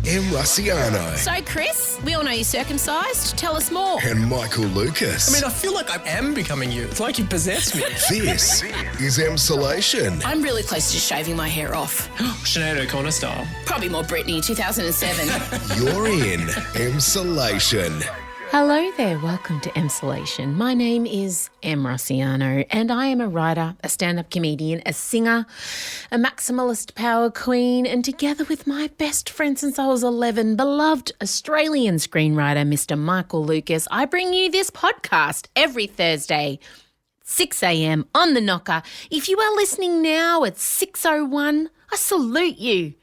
Emsolation. So, Chris, we all know you're circumcised. Tell us more. And Michael Lucas. I mean, I feel like I am becoming you. It's like you possess me. This is Emsolation. I'm really close to shaving my hair off. Sinead O'Connor style. Probably more Britney, 2007. You're in Emsolation. Hello there, welcome to Emsolation. My name is Emsolation and I am a writer, a stand-up comedian, a singer, a maximalist power queen, and together with my best friend since I was 11, beloved Australian screenwriter Mr. Michael Lucas, I bring you this podcast every Thursday, 6 a.m. on the knocker. If you are listening now at 6:01, I salute you.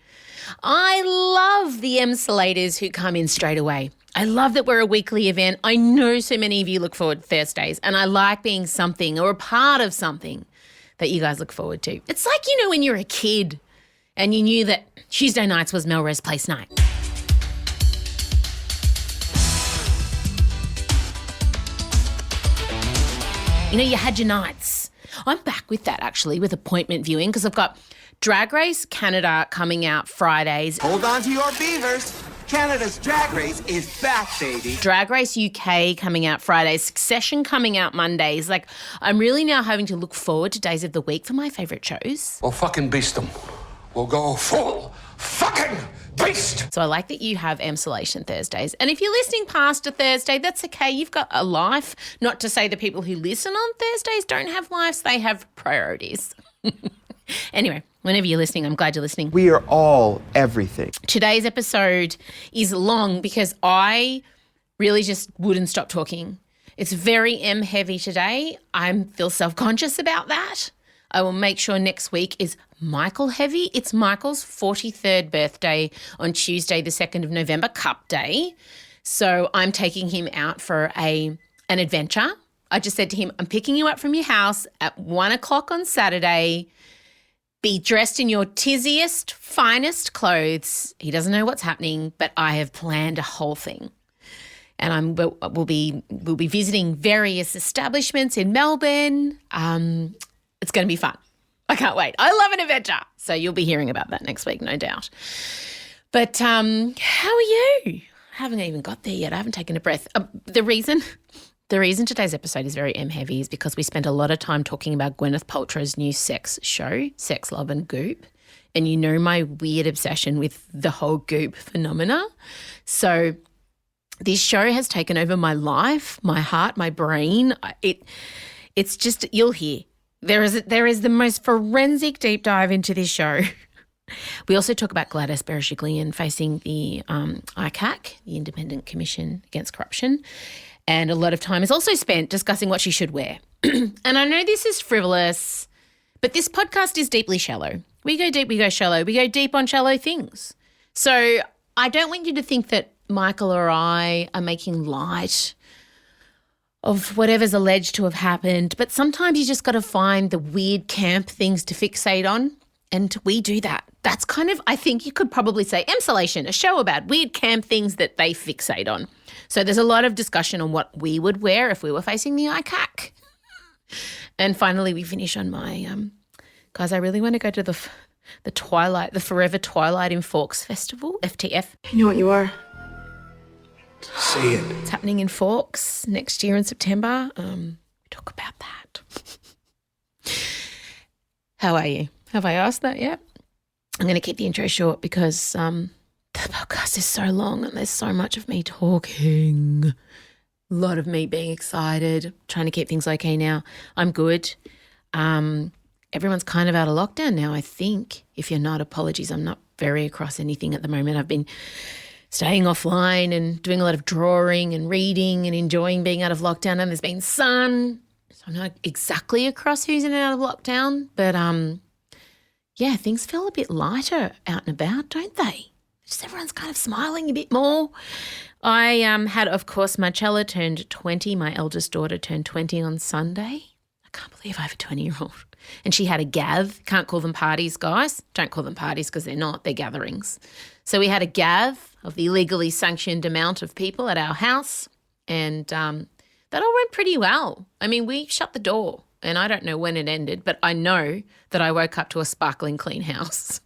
I love the Emsolators who come in straight away. I love that we're a weekly event. I know so many of you look forward to Thursdays, and I like being something or a part of something that you guys look forward to. It's like, you know, when you're a kid and you knew that Tuesday nights was Melrose Place night. You know, you had your nights. I'm back with that, actually, with appointment viewing, because I've got Drag Race Canada coming out Fridays. Hold on to your beavers. Canada's Drag Race is back, baby. Drag Race UK coming out Fridays, Succession coming out Mondays. Like, I'm really now having to look forward to days of the week for my favourite shows. We'll fucking beast them. We'll go full fucking beast. So I like that you have Emsolation Thursdays. And if you're listening past a Thursday, that's okay. You've got a life. Not to say the people who listen on Thursdays don't have lives. They have priorities. Anyway, whenever you're listening, I'm glad you're listening. We are all everything. Today's episode is long because I really just wouldn't stop talking. It's very M-heavy today. I feel self-conscious about that. I will make sure next week is Michael heavy. It's Michael's 43rd birthday on Tuesday, the 2nd of November, Cup Day. So I'm taking him out for an adventure. I just said to him, I'm picking you up from your house at 1 o'clock on Saturday. Be dressed in your tizziest, finest clothes. He doesn't know what's happening, but I have planned a whole thing. And we'll be visiting various establishments in Melbourne. It's going to be fun. I can't wait. I love an adventure. So you'll be hearing about that next week, no doubt. But how are you? I haven't even got there yet. I haven't taken a breath. The reason today's episode is very M-heavy is because we spent a lot of time talking about Gwyneth Paltrow's new sex show, Sex, Love and Goop. And you know my weird obsession with the whole Goop phenomena. So this show has taken over my life, my heart, my brain. It's just, you'll hear. There is the most forensic deep dive into this show. We also talk about Gladys Berejiklian facing the ICAC, the Independent Commission Against Corruption. And a lot of time is also spent discussing what she should wear. And I know this is frivolous, but this podcast is deeply shallow. We go deep, we go shallow. We go deep on shallow things. So I don't want you to think that Michael or I are making light of whatever's alleged to have happened, but sometimes you just got to find the weird camp things to fixate on, and we do that. That's kind of, I think you could probably say, Emsolation, a show about weird camp things that they fixate on. So there's a lot of discussion on what we would wear if we were facing the ICAC. And finally, we finish on my, guys, I really want to go to the Twilight, the Forever Twilight in Forks Festival, FTF. You know what you are? Say it. It's happening in Forks next year in September. We talk about that. How are you? Have I asked that yet? I'm going to keep the intro short because the podcast is so long and there's so much of me talking. A lot of me being excited, trying to keep things okay now. I'm good. Everyone's kind of out of lockdown now, I think. If you're not, apologies. I'm not very across anything at the moment. I've been staying offline and doing a lot of drawing and reading and enjoying being out of lockdown, and there's been sun. So I'm not exactly across who's in and out of lockdown, but yeah, things feel a bit lighter out and about, don't they? Just everyone's kind of smiling a bit more. I had, of course, Marcella turned 20. My eldest daughter turned 20 on Sunday. I can't believe I have a 20-year-old. And she had a gav. Can't call them parties, guys. Don't call them parties because they're not. They're gatherings. So we had a gav of the legally sanctioned amount of people at our house, and that all went pretty well. I mean, we shut the door, and I don't know when it ended, but I know that I woke up to a sparkling clean house.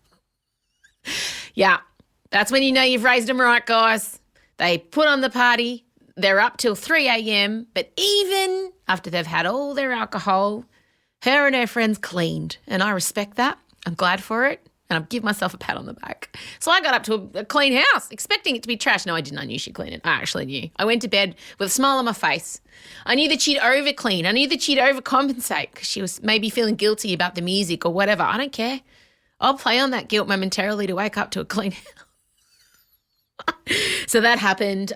Yeah, That's when you know you've raised them right, guys. They put on the party. They're up till 3 a.m. But even after they've had all their alcohol, her and her friends cleaned. And I respect that. I'm glad for it. And I'll give myself a pat on the back. So I got up to a clean house, expecting it to be trash. No, I didn't. I knew she'd clean it. I actually knew. I went to bed with a smile on my face. I knew that she'd over-clean. I knew that she'd overcompensate because she was maybe feeling guilty about the music or whatever. I don't care. I'll play on that guilt momentarily to wake up to a clean house. So that happened.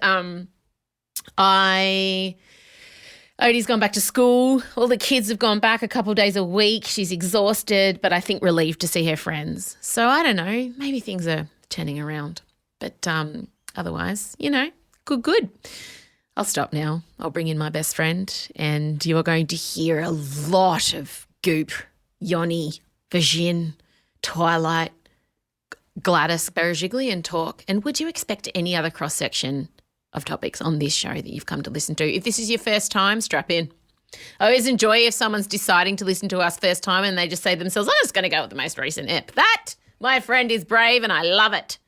Odie's gone back to school. All the kids have gone back a couple of days a week. She's exhausted, but I think relieved to see her friends. So I don't know. Maybe things are turning around. But otherwise, good. I'll stop now. I'll bring in my best friend and you're going to hear a lot of Goop, Yoni, vagina, Twilight, Gladys Berejiklian talk. And would you expect any other cross-section of topics on this show that you've come to listen to? If this is your first time, strap in. I always enjoy if someone's deciding to listen to us first time and they just say to themselves, I'm just going to go with the most recent ep. That, my friend, is brave and I love it.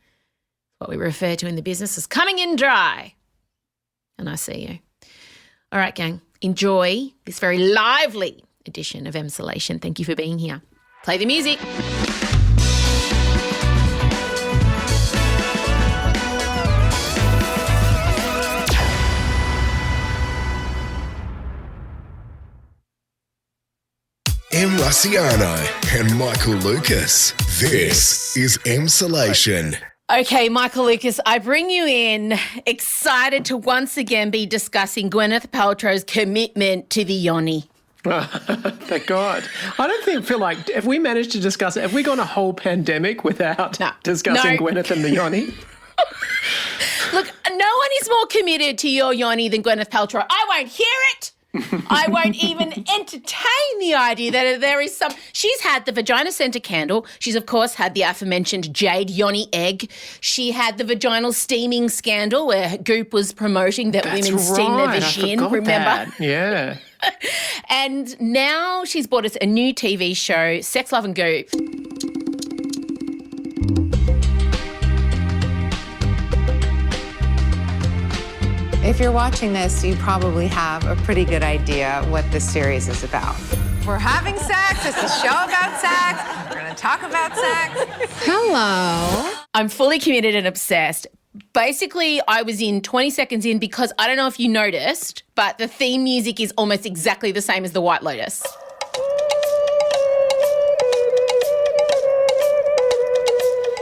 What we refer to in the business as coming in dry. And I see you. All right, gang, enjoy this very lively edition of Emsolation. Thank you for being here. Play the music. Em Rusciano and Michael Lucas. This is Emsolation. Okay, Michael Lucas, I bring you in excited to once again be discussing Gwyneth Paltrow's commitment to the Yoni. Thank God. I don't feel like, have we managed to discuss it? Have we gone a whole pandemic without discussing Gwyneth and the Yoni? Look, no one is more committed to your Yoni than Gwyneth Paltrow. I won't hear it. I won't even entertain the idea that there is some. She's had the vagina center candle. She's, of course, had the aforementioned jade Yoni egg. She had the vaginal steaming scandal where Goop was promoting that women steam their vagina, remember? That. Yeah. And now she's bought us a new TV show, Sex, Love and Goop. If you're watching this, you probably have a pretty good idea what this series is about. We're having sex. It's a show about sex. We're going to talk about sex. Hello. I'm fully committed and obsessed. Basically, I was in 20 seconds in because I don't know if you noticed, but the theme music is almost exactly the same as the White Lotus.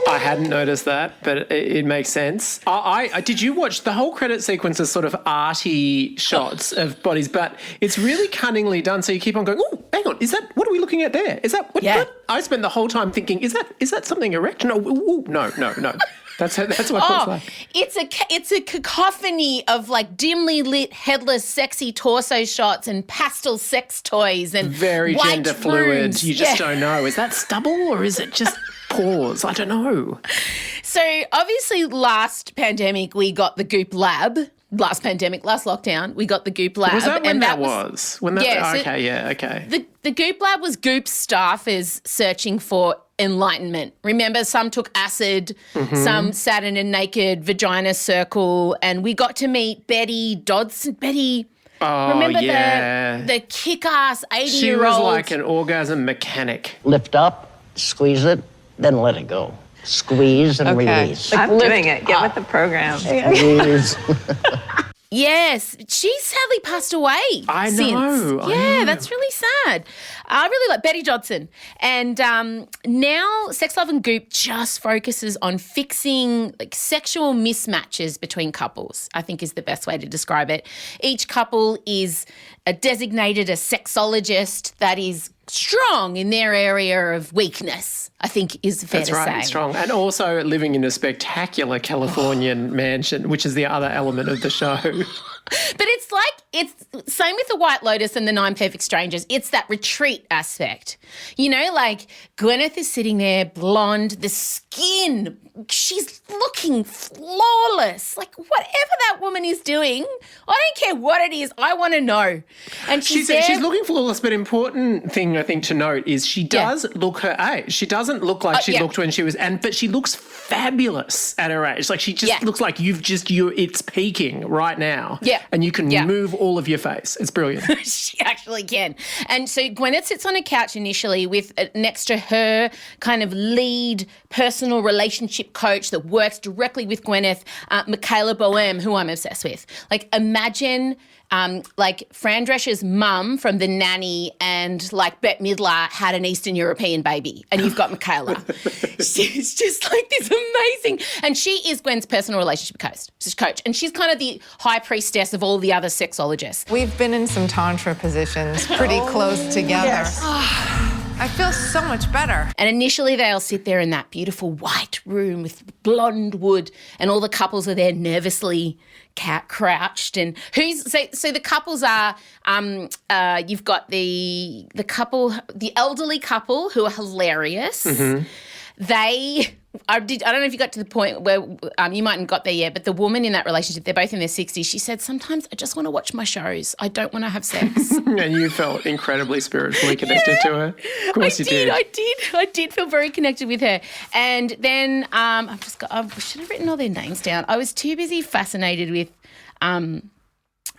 I hadn't noticed that, but it makes sense. I did you watch the whole credit sequence is sort of arty shots of bodies, but it's really cunningly done. So you keep on going, oh, hang on, what are we looking at there? Is that what? Yeah. What? I spent the whole time thinking, is that something erect? No, no. That's what it's like. It's a cacophony of like dimly lit, headless, sexy torso shots and pastel sex toys and very white gender fluid. rooms. You just don't know. Is that stubble or is it just pause? I don't know. So obviously last pandemic we got the Goop Lab. Last lockdown, we got the Goop Lab. Was that when and that was? When that? Yes, Okay. The Goop Lab was Goop staffers searching for enlightenment. Remember, some took acid, some sat in a naked vagina circle, and we got to meet Betty Dodson. Remember the kick-ass 80-year-old? She was like an orgasm mechanic. Lift up, squeeze it, then let it go. Squeeze and release. I'm doing it. Get with the program. Squeeze. Yes, she's sadly passed away. I know. That's really sad. I really like Betty Dodson. And now Sex, Love and Goop just focuses on fixing like sexual mismatches between couples, I think is the best way to describe it. Each couple is designated a sexologist that is strong in their area of weakness, I think is fair to say. That's right, strong. And also living in a spectacular Californian mansion, which is the other element of the show. But it's like it's same with the White Lotus and the Nine Perfect Strangers. It's that retreat aspect. You know, like Gwyneth is sitting there, blonde, the skin, she's looking flawless. Like whatever that woman is doing, I don't care what it is, I want to know. And she's looking flawless, but important thing I think to note is she does look her age. She doesn't look like she looked when she was, but she looks fabulous at her age. Like she just looks like it's peaking right now. Yeah. And you can move all of your face. It's brilliant. She actually can. And so Gwyneth sits on a couch initially with next to her kind of lead personal relationship coach that works directly with Gwyneth, Michaela Boehm, who I'm obsessed with. Like imagine like Fran Drescher's mum from The Nanny and like Bette Midler had an Eastern European baby and you've got Michaela. She's just like this amazing. And she is Gwen's personal relationship coach. And she's kind of the high priestess of all the other sexologists. We've been in some tantra positions pretty close together. Yes. I feel so much better. And initially they'll sit there in that beautiful white room with blonde wood and all the couples are there nervously crouched. And so the couples are you've got the couple, the elderly couple who are hilarious. Mm-hmm. I don't know if you got to the point where you mightn't have got there yet, but the woman in that relationship, they're both in their 60s, she said, sometimes I just want to watch my shows. I don't want to have sex. And you felt incredibly spiritually connected to her. Of course you did. I did feel very connected with her. And then I should have written all their names down. I was too busy fascinated with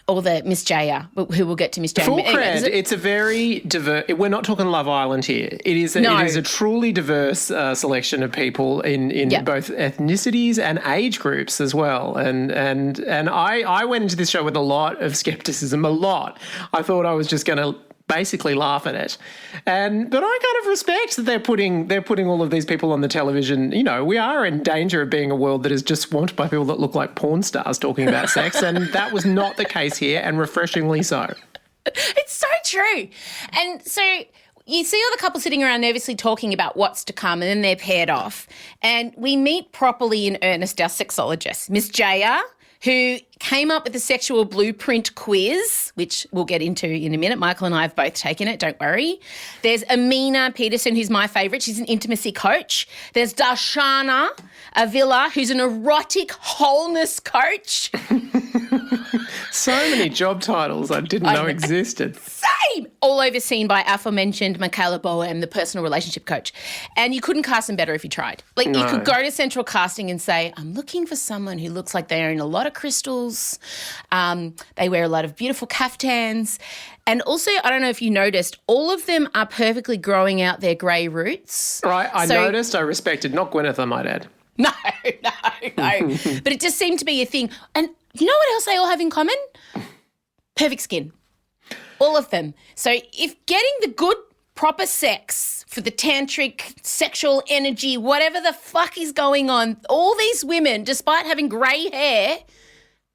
all the Miss Jaya, who we'll get to Miss Jaya. Full cred, it's a very diverse, we're not talking Love Island here. It is a truly diverse selection of people in both ethnicities and age groups as well. And I went into this show with a lot of skepticism, I thought I was just going to basically laugh at it. But I kind of respect that they're putting all of these people on the television. You know, we are in danger of being a world that is just swamped by people that look like porn stars talking about sex, and that was not the case here, and refreshingly so. It's so true. And so you see all the couples sitting around nervously talking about what's to come, and then they're paired off. And we meet properly in earnest our sexologist, Miss Jaya, who came up with the sexual blueprint quiz, which we'll get into in a minute. Michael and I have both taken it, don't worry. There's Amina Peterson, who's my favourite. She's an intimacy coach. There's Darshana Avila, who's an erotic wholeness coach. So many job titles I didn't know existed. Same! All overseen by aforementioned Michaela Boehm, the personal relationship coach. And you couldn't cast them better if you tried. Like you could go to Central Casting and say, I'm looking for someone who looks like they own a lot of crystals. They wear a lot of beautiful caftans. And also, I don't know if you noticed, all of them are perfectly growing out their grey roots. Right, I noticed, I respected, not Gwyneth, I might add. No. But it just seemed to be a thing. And you know what else they all have in common? Perfect skin. All of them. So if getting the good, proper sex for the tantric, sexual energy, whatever the fuck is going on, all these women, despite having grey hair,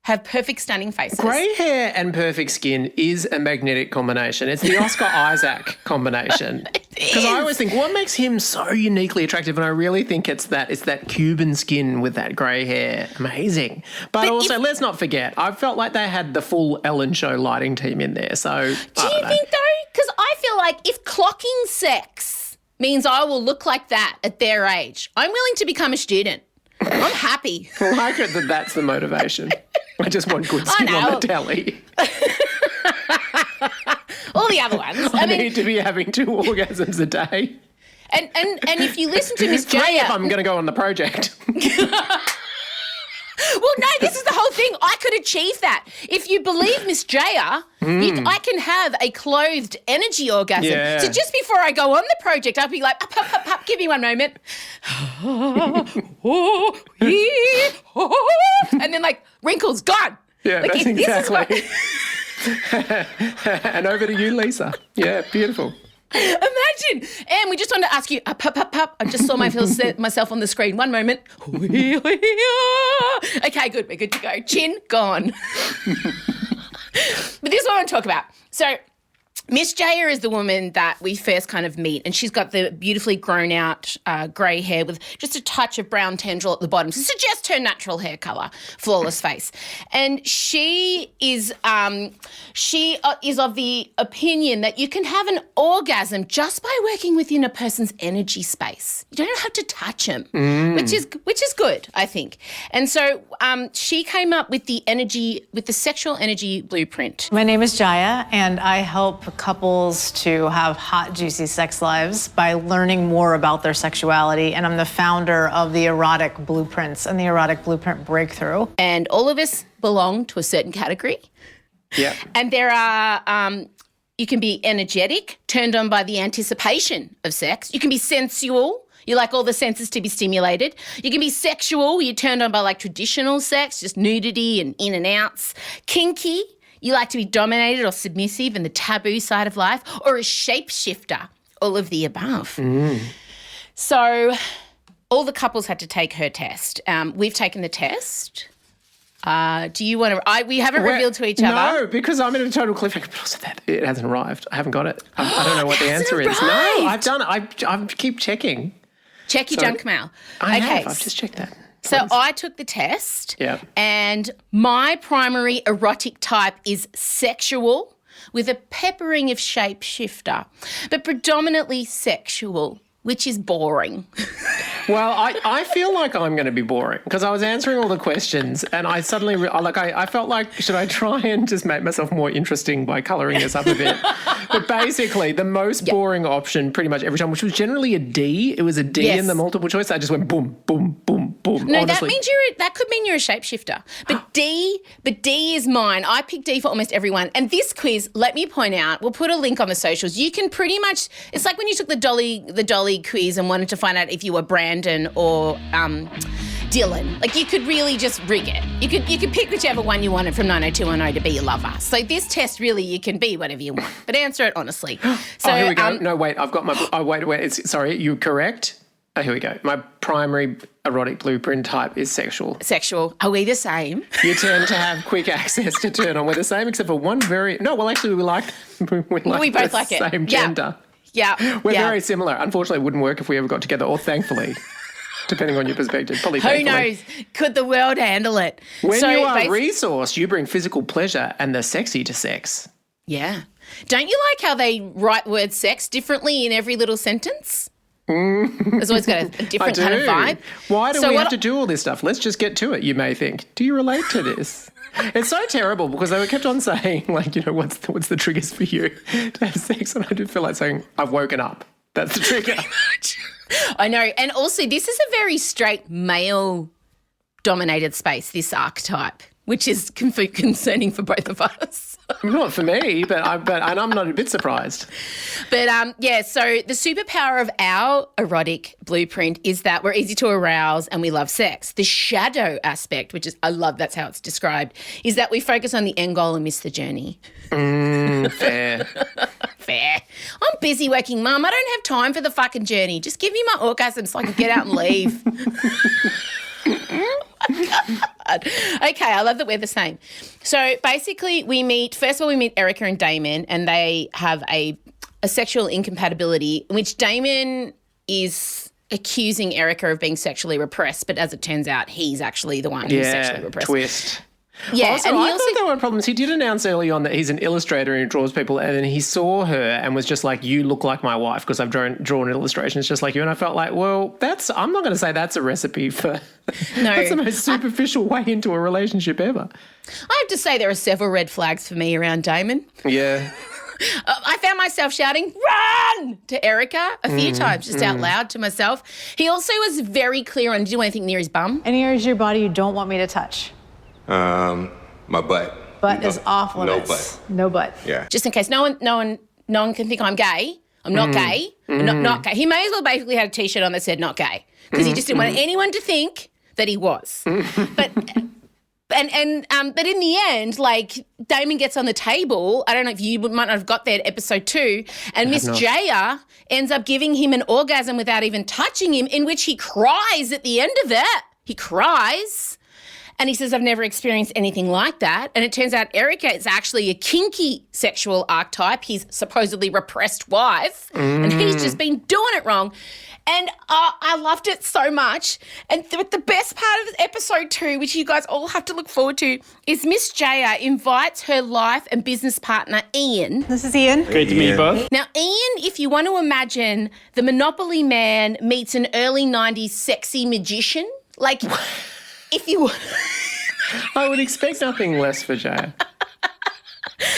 have perfect, stunning faces. Grey hair and perfect skin is a magnetic combination. It's the Oscar Isaac combination. Because I always think, what makes him so uniquely attractive? And I really think it's that Cuban skin with that grey hair. Amazing. But also, let's not forget, I felt like they had the full Ellen Show lighting team in there. So, do you think, though? Because I feel like if clocking sex means I will look like that at their age, I'm willing to become a student. I'm happy. I like it that that's the motivation. I just want good skin on the telly. All the other ones. I need to be having 2 orgasms a day. And if you listen to Miss Jaya... 3 if I'm going to go on the project. Well, no, this is the whole thing. I could achieve that. If you believe Miss Jaya, I can have a clothed energy orgasm. Yeah. So just before I go on the project, I'll be like, up, give me one moment. And then like, wrinkles gone. Yeah, like, that's exactly. And over to you, Lisa. Yeah, beautiful. Imagine. And we just wanted to ask you, I just saw myself on the screen. One moment. Okay, good. We're good to go. Chin gone. But this is what I want to talk about. So Miss Jaya is the woman that we first kind of meet, and she's got the beautifully grown out grey hair with just a touch of brown tendril at the bottom to suggest her natural hair colour, flawless face. And she is of the opinion that you can have an orgasm just by working within a person's energy space. You don't have to touch them, which is good, I think. And so she came up with the sexual energy blueprint. My name is Jaya, and I help couples to have hot, juicy sex lives by learning more about their sexuality. And I'm the founder of the Erotic Blueprints and the Erotic Blueprint Breakthrough. And all of us belong to a certain category. Yeah. And there are, you can be energetic, turned on by the anticipation of sex. You can be sensual. You like all the senses to be stimulated. You can be sexual. You're turned on by like traditional sex, just nudity and in and outs. Kinky. You like to be dominated or submissive in the taboo side of life, or a shapeshifter, all of the above. So all the couples had to take her test. We've taken the test. Do you want to? We haven't revealed to each other. No, because I'm in a total cliffhanger. But also that it hasn't arrived. I haven't got it. I don't know what the answer is. No, I've done it. I keep checking. Check your junk mail. I have. I've just checked that. So I took the test, Yeah. and my primary erotic type is sexual with a peppering of shapeshifter, but predominantly sexual, which is boring. Well, I feel like I'm going to be boring because I was answering all the questions and I suddenly, I felt like, should I try and just make myself more interesting by colouring this up a bit? But basically, the most boring option pretty much every time, which was generally a D. It was a D in the multiple choice. I just went boom, boom, boom, boom. No, honestly. that could mean you're a shapeshifter. But D is mine. I picked D for almost everyone. And this quiz, let me point out, we'll put a link on the socials. You can pretty much, it's like when you took the Dolly quiz and wanted to find out if you were Brandon or Dylan. Like you could really just rig it. You could pick whichever one you wanted from 90210 to be your lover. So this test really you can be whatever you want, but answer it honestly. So here we go. No, wait, I've got my. Oh, wait. Sorry, you're correct. Oh, here we go. My primary erotic blueprint type is sexual. Sexual. Are we the same? You tend to have quick access to turn on. We're the same, except for one very. No, well, actually, we both like it. Same gender. Yeah. We're very similar. Unfortunately, it wouldn't work if we ever got together, or thankfully, depending on your perspective. Probably Who knows? Could the world handle it? When you are resourced, you bring physical pleasure and the sexy to sex. Yeah. Don't you like how they write word sex differently in every little sentence? It's always got a different kind of vibe. Why do we have to do all this stuff? Let's just get to it, you may think. Do you relate to this? It's so terrible because they kept on saying, like, you know, what's the triggers for you to have sex? And I do feel like saying, I've woken up. That's the trigger. I know. And also, this is a very straight male-dominated space, this archetype, which is concerning for both of us. Not for me, and I'm not a bit surprised. But, so the superpower of our erotic blueprint is that we're easy to arouse and we love sex. The shadow aspect, which is, I love that's how it's described, is that we focus on the end goal and miss the journey. Fair. Fair. I'm busy working, Mum. I don't have time for the fucking journey. Just give me my orgasm so I can get out and leave. Okay, I love that we're the same. So basically we meet Erica and Damon, and they have a sexual incompatibility in which Damon is accusing Erica of being sexually repressed, but as it turns out, he's actually the one who's sexually repressed. Twist. Yeah, also, and I thought there were problems. He did announce early on that he's an illustrator and he draws people, and then he saw her and was just like, you look like my wife because I've drawn illustrations just like you. And I felt like, well, I'm not going to say that's a recipe for that's the most superficial way into a relationship ever. I have to say there are several red flags for me around Damon. Yeah. I found myself shouting, run, to Erica a few times, just out loud to myself. He also was very clear on, do you want anything near his bum? Any areas of your body you don't want me to touch? My butt. Butt is off limits. No butt. No butt. Yeah. Just in case no one can think I'm gay. I'm not gay. I'm not gay. He may as well basically had a T-shirt on that said not gay because he just didn't want anyone to think that he was. But in the end, like Damon gets on the table. I don't know if you might not have got there at episode 2, and Miss Jaya ends up giving him an orgasm without even touching him, in which he cries at the end of it. He cries. And he says, I've never experienced anything like that. And it turns out Erica is actually a kinky sexual archetype, his supposedly repressed wife, and he's just been doing it wrong. And I loved it so much. And the best part of episode 2, which you guys all have to look forward to, is Miss Jaya invites her life and business partner, Ian. This is Ian. Great to meet you both. Now, Ian, if you want to imagine the Monopoly man meets an early 90s sexy magician, like if you... I would expect nothing less for Jaya.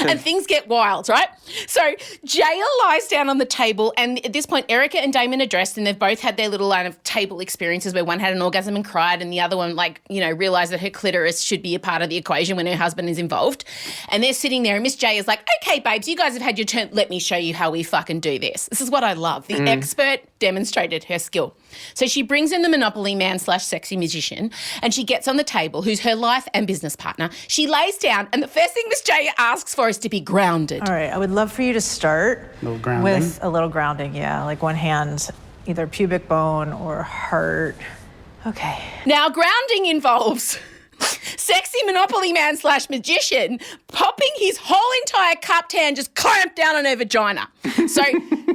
And things get wild, right? So Jaya lies down on the table, and at this point, Erica and Damon are dressed, and they've both had their little line of table experiences where one had an orgasm and cried, and the other one, realised that her clitoris should be a part of the equation when her husband is involved. And they're sitting there, and Miss Jaya's like, okay, babes, you guys have had your turn. Let me show you how we fucking do this. This is what I love. The expert demonstrated her skill. So she brings in the Monopoly man / sexy magician, and she gets on the table, who's her life and business partner. She lays down, and the first thing Miss Jaya asks for is to be grounded. All right, I would love for you to start A little grounding. with a little grounding, yeah, like one hand, either pubic bone or heart. Okay. Now, grounding involves sexy Monopoly man / magician popping his whole entire cupped hand just clamped down on her vagina. So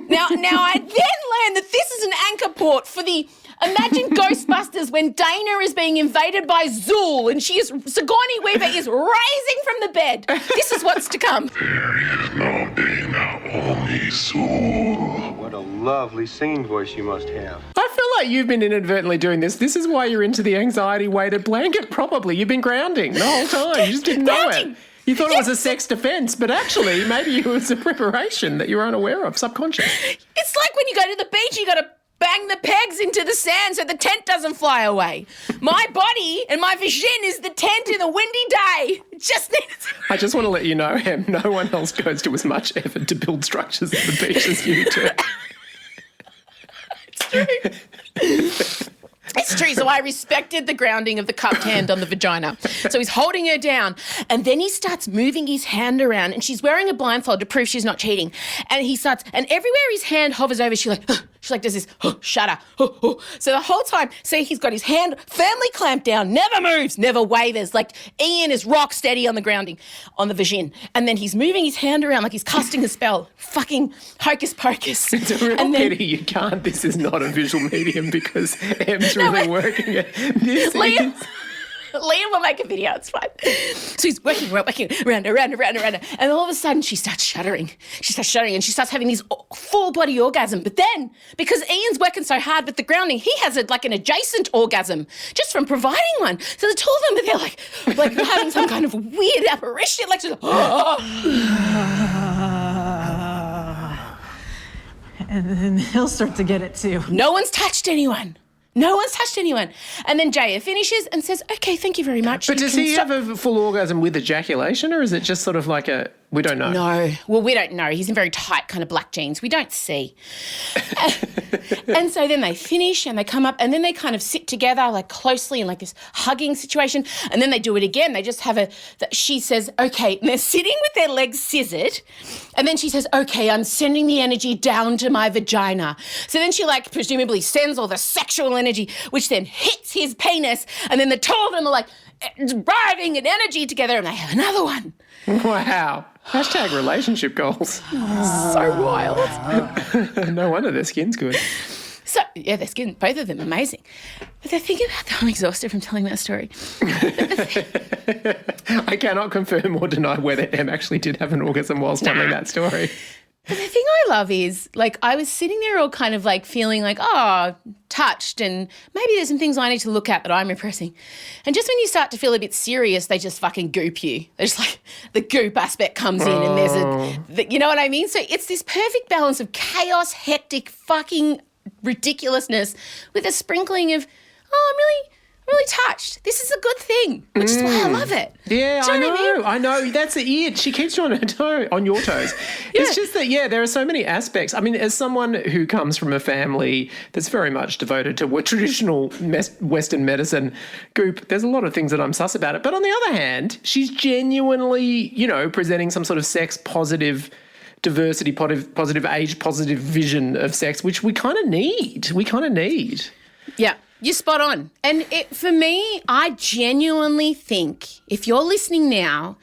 now I then learned that this is an anchor port for the... Imagine Ghostbusters when Dana is being invaded by Zool and Sigourney Weaver is rising from the bed. This is what's to come. There is no Dana, only Zool. What a lovely singing voice you must have. I feel like you've been inadvertently doing this. This is why you're into the anxiety-weighted blanket, probably. You've been grounding the whole time. You just didn't know it. You thought it was a sex defence, but actually maybe it was a preparation that you were unaware of, subconscious. It's like when you go to the beach, you got to bang the pegs into the sand so the tent doesn't fly away. My body and my vagina is the tent in a windy day. It just needs... I just want to let you know, Em, no one else goes to as much effort to build structures at the beach as you do. It's true. It's true. So I respected the grounding of the cupped hand on the vagina. So he's holding her down, and then he starts moving his hand around, and she's wearing a blindfold to prove she's not cheating. And he starts, and everywhere his hand hovers over, she's like does this shudder. So the whole time, see, he's got his hand firmly clamped down, never moves, never wavers. Like Ian is rock steady on the grounding, on the vagina. And then he's moving his hand around like he's casting a spell. Fucking hocus pocus. It's a real pity you can't. This is not a visual medium because Em's really working it. Liam will make a video, it's fine. So he's working around, and all of a sudden she starts shuddering. And she starts having these full bloody orgasm. But then, because Ian's working so hard with the grounding, he has an adjacent orgasm just from providing one. So the two of them, they're like having some kind of weird apparition, like just, And then he'll start to get it too. No one's touched anyone. And then Jaya finishes and says, okay, thank you very much. But does he have a full orgasm with ejaculation, or is it just sort of like we don't know? No. Well, we don't know. He's in very tight kind of black jeans. We don't see. And so then they finish and they come up and then they kind of sit together like closely in like this hugging situation. And then they do it again. They just have she says, okay, and they're sitting with their legs scissored. And then she says, okay, I'm sending the energy down to my vagina. So then she presumably sends all the sexual energy, which then hits his penis. And then the two of them are driving an energy together and they have another one. Wow. # relationship goals. So wild. No wonder their skin's good. So, yeah, their skin, both of them, amazing. But the thing about that, I'm exhausted from telling that story. I cannot confirm or deny whether Em actually did have an orgasm whilst telling that story. But the thing I love is, I was sitting there all kind of feeling touched, and maybe there's some things I need to look at that I'm repressing. And just when you start to feel a bit serious, they just fucking goop you. There's the goop aspect comes in and there's you know what I mean? So it's this perfect balance of chaos, hectic, fucking ridiculousness with a sprinkling of, I'm really touched. This is a good thing, which is why I love it. Yeah, Do you know what I mean? I know. That's it. She keeps you on your toes. It's just that, there are so many aspects. I mean, as someone who comes from a family that's very much devoted to traditional Western medicine, Goop, there's a lot of things that I'm sus about it. But on the other hand, she's genuinely, presenting some sort of sex-positive, diversity, positive age, positive vision of sex, which we kind of need. Yeah. You're spot on. And for me, I genuinely think if you're listening now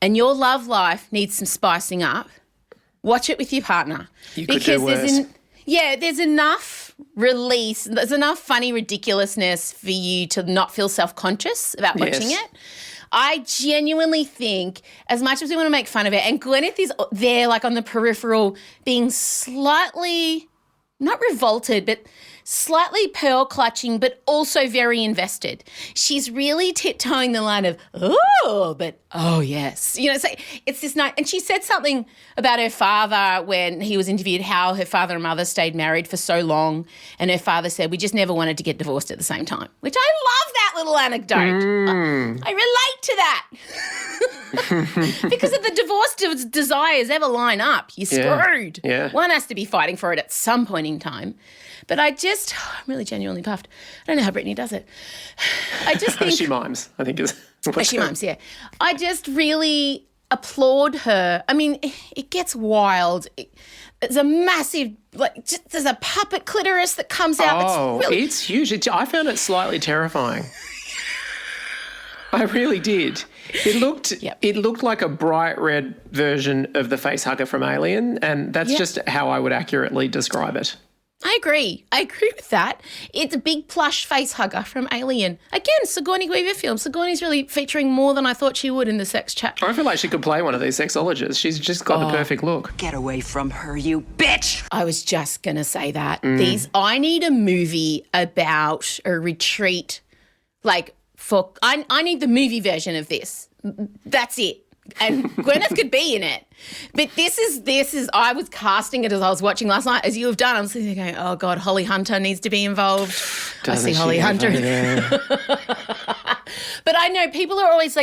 and your love life needs some spicing up, watch it with your partner. You could do worse. There's enough release, there's enough funny ridiculousness for you to not feel self-conscious about watching it. I genuinely think, as much as we want to make fun of it, and Gwyneth is there like on the peripheral being slightly, not revolted, but slightly pearl clutching, but also very invested. She's really tiptoeing the line of, oh, but oh, yes. You know, so it's this night. And she said something about her father when he was interviewed, how her father and mother stayed married for so long. And her father said, we just never wanted to get divorced at the same time, which I love that little anecdote. I relate to that. Because if the divorce desires ever line up, you're screwed. Yeah. One has to be fighting for it at some point in time. But I'm really genuinely puffed. I don't know how Brittany does it. I just think... She mimes, I think is... She mimes, yeah. I just really applaud her. I mean, it gets wild. There's a massive, there's a puppet clitoris that comes out. Oh, it's huge. I found it slightly terrifying. I really did. It looked like a bright red version of the face hugger from Alien, and that's just how I would accurately describe it. I agree with that. It's a big plush face hugger from Alien. Again, Sigourney Weaver film. Sigourney's really featuring more than I thought she would in the sex chat. I feel like she could play one of these sexologists. She's just got the perfect look. Get away from her, you bitch! I was just going to say that. I need a movie about a retreat, I need the movie version of this. That's it. And Gwyneth could be in it. But this is, I was casting it as I was watching last night, as you have done. I'm sitting there going, oh, God, Holly Hunter needs to be involved. I see Holly Hunter. But I know people are always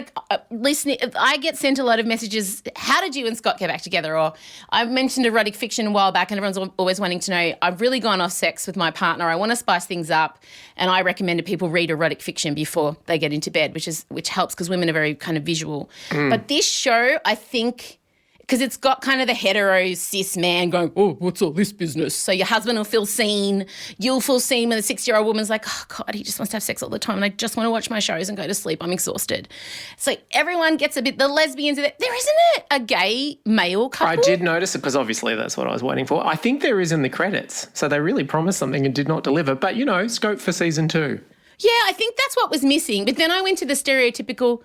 listening. I get sent a lot of messages, how did you and Scott get back together? Or I mentioned erotic fiction a while back and everyone's always wanting to know, I've really gone off sex with my partner. I want to spice things up. And I recommended people read erotic fiction before they get into bed, which helps because women are very kind of visual. But this show, I think... because it's got kind of the hetero cis man going, oh, what's all this business? So your husband will feel seen. You'll feel seen when the 60-year-old woman's like, oh, God, he just wants to have sex all the time and I just want to watch my shows and go to sleep. I'm exhausted. So everyone gets a bit, the lesbians, there isn't it a gay male couple? I did notice it because obviously that's what I was waiting for. I think there is in the credits. So they really promised something and did not deliver. But, scope for season 2. Yeah, I think that's what was missing. But then I went to the stereotypical,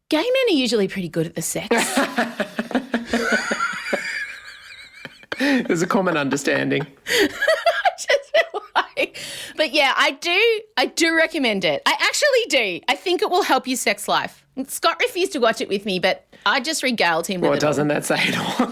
gay men are usually pretty good at the sex. There's a common understanding. But yeah, I do recommend it. I actually do. I think it will help your sex life. Scott refused to watch it with me, but I just regaled him with it. Well, doesn't that say it all?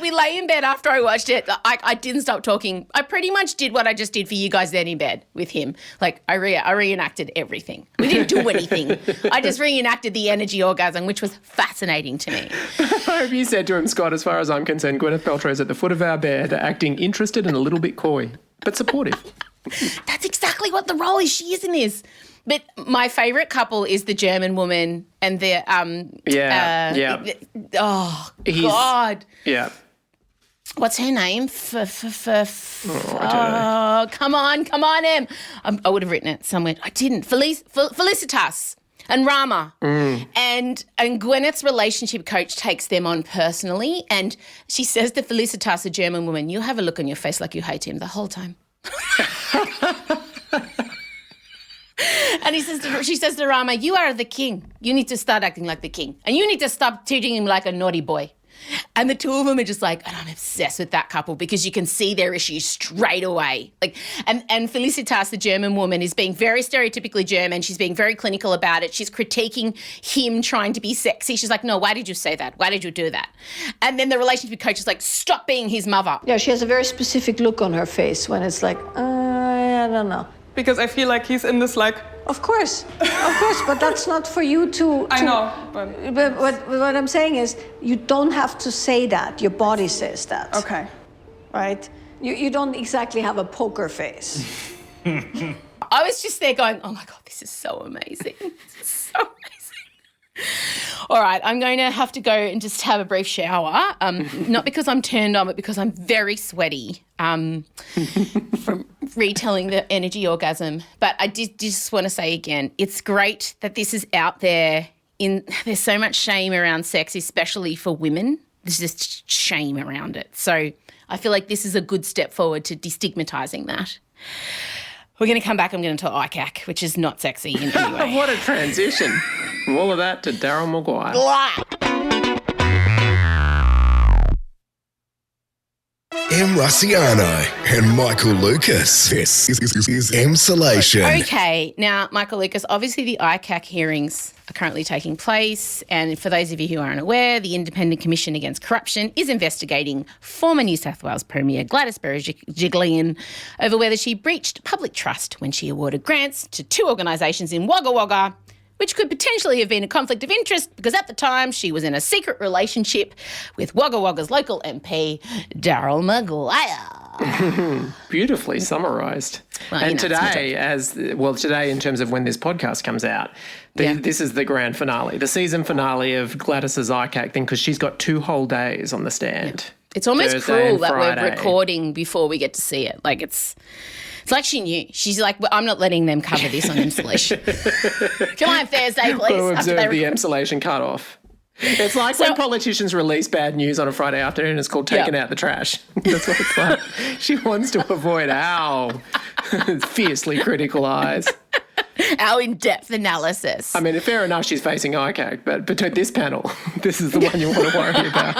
we lay in bed after I watched it. I didn't stop talking. I pretty much did what I just did for you guys then in bed with him. I reenacted everything. We didn't do anything. I just reenacted the energy orgasm, which was fascinating to me. I hope you said to him, Scott, as far as I'm concerned, Gwyneth Paltrow is at the foot of our bed, acting interested and a little bit coy, but supportive. That's exactly what the role is. She is in this. But my favourite couple is the German woman and the oh God. Yeah. What's her name? I don't know. Come on, Em. I would have written it somewhere. I didn't. Felicitas and Rama. And Gwyneth's relationship coach takes them on personally, and she says to Felicitas, a German woman, "You have a look on your face like you hate him the whole time." And she says to Rama, "You are the king. You need to start acting like the king. And you need to stop treating him like a naughty boy." And the two of them are just like, and I'm obsessed with that couple because you can see their issues straight away. And Felicitas, the German woman, is being very stereotypically German. She's being very clinical about it. She's critiquing him trying to be sexy. She's like, no, why did you say that? Why did you do that? And then the relationship coach is like, stop being his mother. Yeah, she has a very specific look on her face when it's like, I don't know. Because I feel like he's in this Of course, but that's not for you to... I know, but what I'm saying is you don't have to say that. Your body says that. Okay. Right? You don't exactly have a poker face. I was just there going, oh, my God, this is so amazing. This is so amazing. All right, I'm going to have to go and just have a brief shower, not because I'm turned on, but because I'm very sweaty from retelling the energy orgasm. But I just want to say again, it's great that this is out there. There's so much shame around sex, especially for women. There's just shame around it. So I feel like this is a good step forward to destigmatising that. We're going to come back. I'm going to talk ICAC, which is not sexy in any way. What a transition from all of that to Daryl Maguire. Em Rusciano and Michael Lucas. This is Emsolation. Okay, now, Michael Lucas, obviously the ICAC hearings are currently taking place, and for those of you who aren't aware, the Independent Commission Against Corruption is investigating former New South Wales Premier Gladys Berejiklian over whether she breached public trust when she awarded grants to two organisations in Wagga Wagga, which could potentially have been a conflict of interest because at the time she was in a secret relationship with Wagga Wagga's local MP, Daryl Maguire. Beautifully summarised. Well, and today, today in terms of when this podcast comes out, this is the grand finale, the season finale of Gladys's ICAC thing, because she's got 2 whole days on the stand. Yeah. It's almost Thursday cruel and that Friday. we're recording before we get to see it. Like it's like she knew. She's like, well, I'm not letting them cover this on Emsolation. Come on, Thursday, please. We'll observe the Emsolation cut-off. It's like when politicians release bad news on a Friday afternoon. It's called taking out the trash. That's what it's like. She wants to avoid our fiercely critical eyes. Our in-depth analysis. I mean, fair enough, she's facing ICAC, but between this panel, this is the one you want to worry about.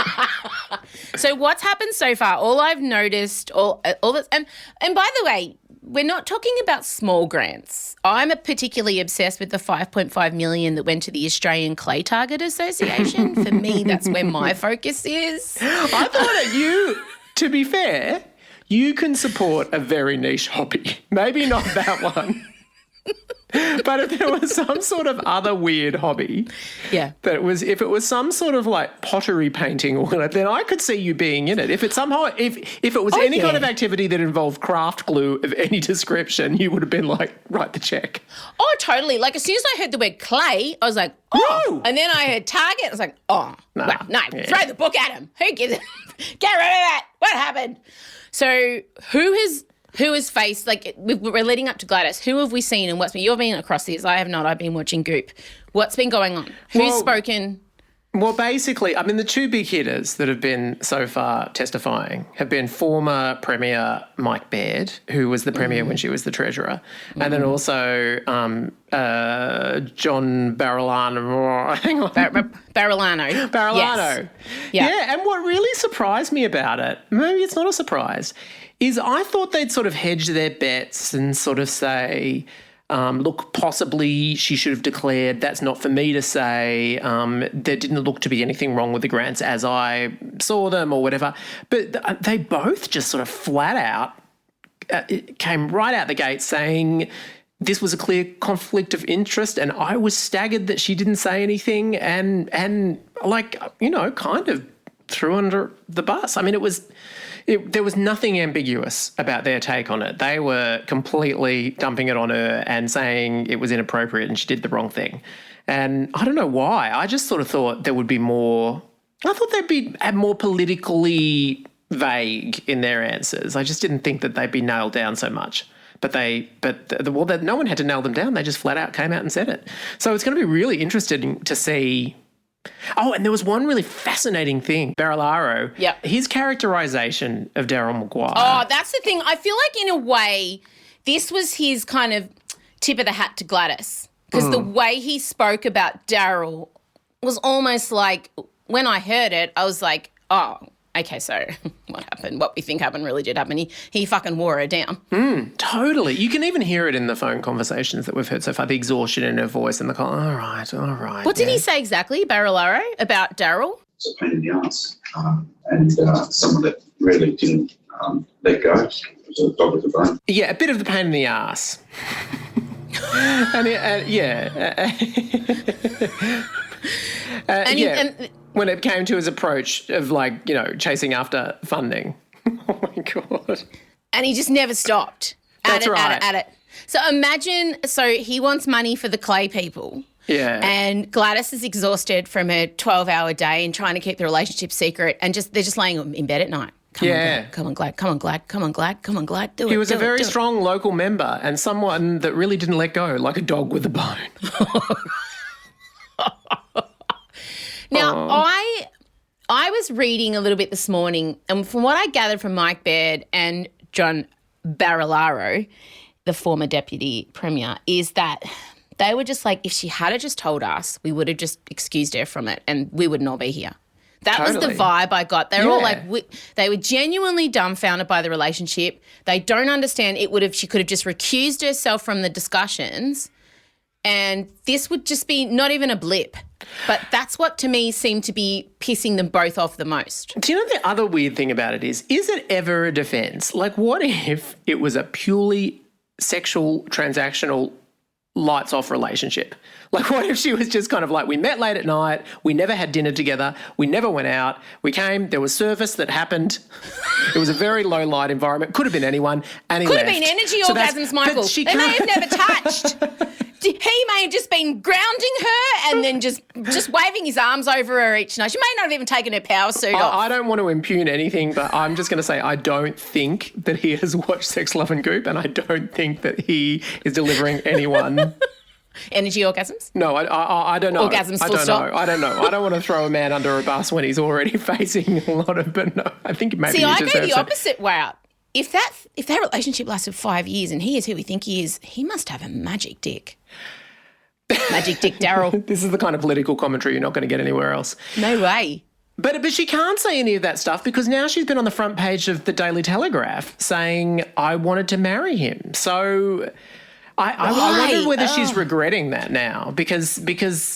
So what's happened so far? All I've noticed, all this, and by the way, we're not talking about small grants. I'm particularly obsessed with the 5.5 million that went to the Australian Clay Target Association. For me, that's where my focus is. I thought that to be fair, you can support a very niche hobby. Maybe not that one. But if there was some sort of other weird hobby, if it was some sort of like pottery painting, then I could see you being in it. If it was any kind of activity that involved craft glue of any description, you would have been like, write the check. Oh, totally. Like as soon as I heard the word clay, I was like, oh. Woo! And then I heard Target. I was like, oh, no, throw the book at him. Who gives it? Get rid of that. What happened? So who has faced, like, we're leading up to Gladys. Who have we seen and what's been, you've been across this. I have not. I've been watching Goop. What's been going on? Who's spoken? Well, basically, I mean, the 2 big hitters that have been so far testifying have been former Premier Mike Baird, who was the Premier when she was the Treasurer, and then also John Barilano. Hang on. Barilano. Yes. Yeah, and what really surprised me about it, maybe it's not a surprise, is I thought they'd sort of hedge their bets and sort of say, look, possibly she should have declared, that's not for me to say. There didn't look to be anything wrong with the grants as I saw them or whatever. But they both just sort of flat out came right out the gate saying this was a clear conflict of interest, and I was staggered that she didn't say anything and like, kind of threw under the bus. I mean, there was nothing ambiguous about their take on it. They were completely dumping it on her and saying it was inappropriate and she did the wrong thing. And I don't know why. I just sort of thought there would be more. I thought they'd be more politically vague in their answers. I just didn't think that they'd be nailed down so much. But no one had to nail them down. They just flat out came out and said it. So it's going to be really interesting to see. Oh, and there was one really fascinating thing. Barilaro, his characterisation of Daryl Maguire. Oh, that's the thing. I feel like in a way this was his kind of tip of the hat to Gladys, because the way he spoke about Daryl was almost like, when I heard it, I was like, oh, okay, so what happened? What we think happened really did happen. He fucking wore her down. Totally. You can even hear it in the phone conversations that we've heard so far, the exhaustion in her voice and the all right. What did he say exactly, Barilaro, about Daryl? It's a pain in the arse. And someone that really didn't let go. It was a dog with a bone. Yeah, a bit of the pain in the arse. When it came to his approach of chasing after funding. Oh my God. And he just never stopped. At it. So imagine, he wants money for the clay people. Yeah. And Gladys is exhausted from a 12-hour day and trying to keep the relationship secret, and they're just laying in bed at night. Come on, Glad. Do it. He was a very strong local member and someone that really didn't let go, like a dog with a bone. Now, I was reading a little bit this morning, and from what I gathered from Mike Baird and John Barilaro, the former deputy premier, is that they were just like, if she had just told us, we would have just excused her from it and we would not be here. That was the vibe I got. They were all like, they were genuinely dumbfounded by the relationship. They don't understand she could have just recused herself from the discussions, and this would just be not even a blip. But that's what to me seemed to be pissing them both off the most. Do you know the other weird thing about it is it ever a defence? Like, what if it was a purely sexual, transactional, lights off relationship? Like, what if she was just kind of like, we met late at night, we never had dinner together, we never went out, we came, there was service that happened, it was a very low light environment, could have been anyone, and he could left. have been energy orgasms, Michael. They may have never touched. He may have just been grounding her and then just waving his arms over her each night. She may not have even taken her power suit off. I don't want to impugn anything, but I'm just going to say I don't think that he has watched Sex, Love and Goop, and I don't think that he is delivering anyone energy orgasms? No, I don't know. Orgasms, I full don't stop. know. I don't know. I don't want to throw a man under a bus when he's already facing a lot of, but no, I think maybe See, he I deserves go the it. opposite route. If that relationship lasted 5 years and he is who we think he is, he must have a magic dick. Magic Dick Daryl. This is the kind of political commentary you're not going to get anywhere else. No way. But she can't say any of that stuff because now she's been on the front page of the Daily Telegraph saying, I wanted to marry him. So I wonder whether she's regretting that now because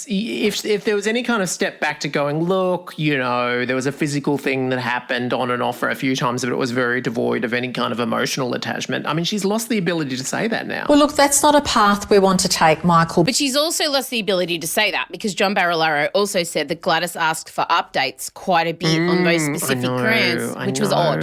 if there was any kind of step back to going, look, you know, there was a physical thing that happened on and off for a few times, but it was very devoid of any kind of emotional attachment. I mean, she's lost the ability to say that now. Well, look, that's not a path we want to take, Michael. But she's also lost the ability to say that because John Barilaro also said that Gladys asked for updates quite a bit on those specific grounds, which was odd.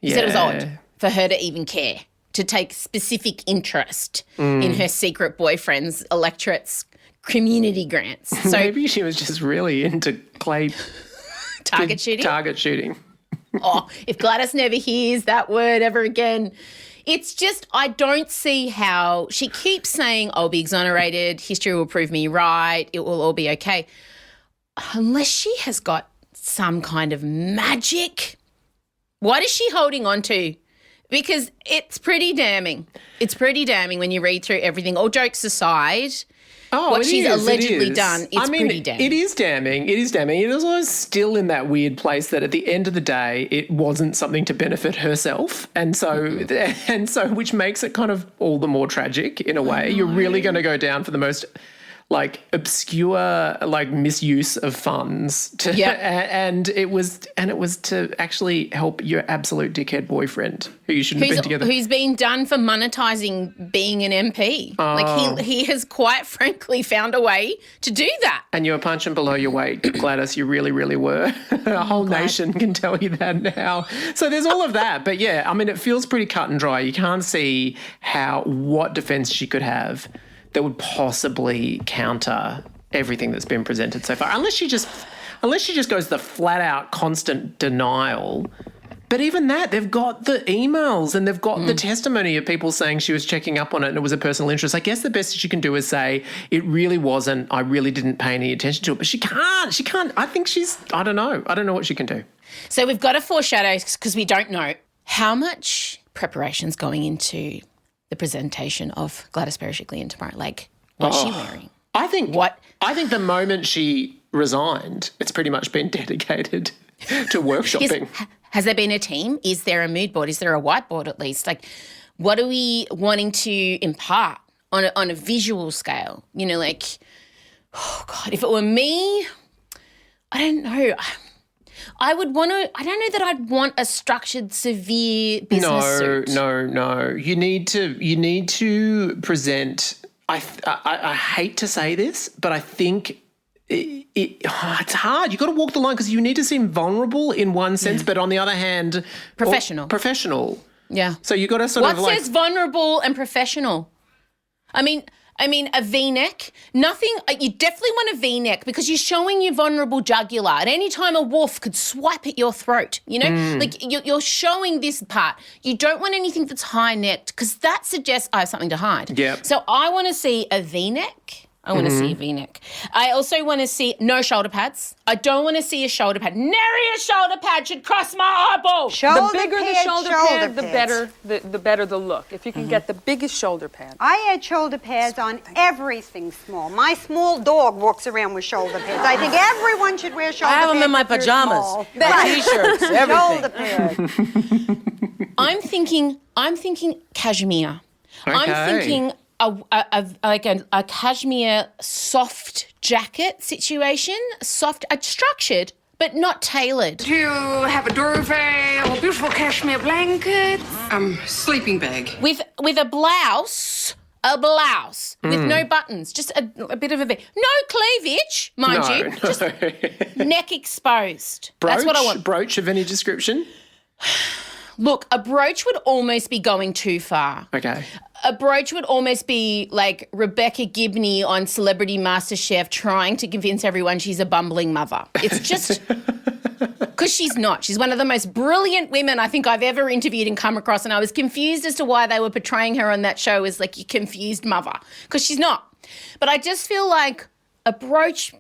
He said it was odd for her to even care, to take specific interest in her secret boyfriend's electorate's community grants. So maybe she was just really into clay target shooting. Oh, if Gladys never hears that word ever again. It's just, I don't see how she keeps saying, I'll be exonerated, history will prove me right, it will all be okay. Unless she has got some kind of magic. What is she holding on to? Because it's pretty damning. It's pretty damning when you read through everything. All jokes aside, what she's allegedly done, it's pretty damning. It is damning. It is damning. It is always still in that weird place that at the end of the day, it wasn't something to benefit herself. And so which makes it kind of all the more tragic in a way. You're really going to go down for the most obscure misuse of funds and it was to actually help your absolute dickhead boyfriend who you shouldn't have been together. Who's been done for monetising being an MP. He has quite frankly found a way to do that. And you were punching below your weight, Gladys, you really, really were. A whole nation can tell you that now. So there's all of that. But yeah, I mean, it feels pretty cut and dry. You can't see what defence she could have that would possibly counter everything that's been presented so far, unless she just goes the flat out constant denial. But even that, they've got the emails and they've got the testimony of people saying she was checking up on it and it was a personal interest. I guess the best she can do is say it really wasn't. I really didn't pay any attention to it. But she can't. I think I don't know. I don't know what she can do. So we've got a foreshadow because we don't know how much preparation's going into the presentation of Gladys Berejiklian tomorrow. What's she wearing? I think the moment she resigned, it's pretty much been dedicated to workshopping. Has there been a team? Is there a mood board? Is there a whiteboard at least? What are we wanting to impart on a visual scale? Oh God, if it were me, I don't know. I don't know that I'd want a structured, severe business suit. No. You need to present, I hate to say this, but I think it's hard. You've got to walk the line because you need to seem vulnerable in one sense, but on the other hand, professional. Yeah. So you got to sort of what says vulnerable and professional? I mean, I mean, a V-neck, nothing, you definitely want a V-neck because you're showing your vulnerable jugular. At any time a wolf could swipe at your throat, you know? Like you're showing this part. You don't want anything that's high-necked because that suggests I have something to hide. Yep. So I want to see a V-neck. I want to see a V-neck. I also want to see no shoulder pads. I don't want to see a shoulder pad. Nary a shoulder pad should cross my eyeball. The bigger the shoulder pad, the better the look. If you can get the biggest shoulder pad. I had shoulder pads on everything small. My small dog walks around with shoulder pads. I think everyone should wear shoulder pads. I have them in my pajamas, T-shirts, everything. Shoulder pads. I'm thinking cashmere. Okay. I'm thinking a cashmere soft jacket situation, structured but not tailored. Do you have a duvet or beautiful cashmere blanket? Sleeping bag. With a blouse with no buttons, just a bit of a bit. No cleavage, mind you, just neck exposed. That's what I want. Brooch of any description? Look, a brooch would almost be going too far. Okay. A brooch would almost be like Rebecca Gibney on Celebrity MasterChef trying to convince everyone she's a bumbling mother. It's just because she's not. She's one of the most brilliant women I think I've ever interviewed and come across, and I was confused as to why they were portraying her on that show as like a confused mother because she's not. But I just feel like a bridge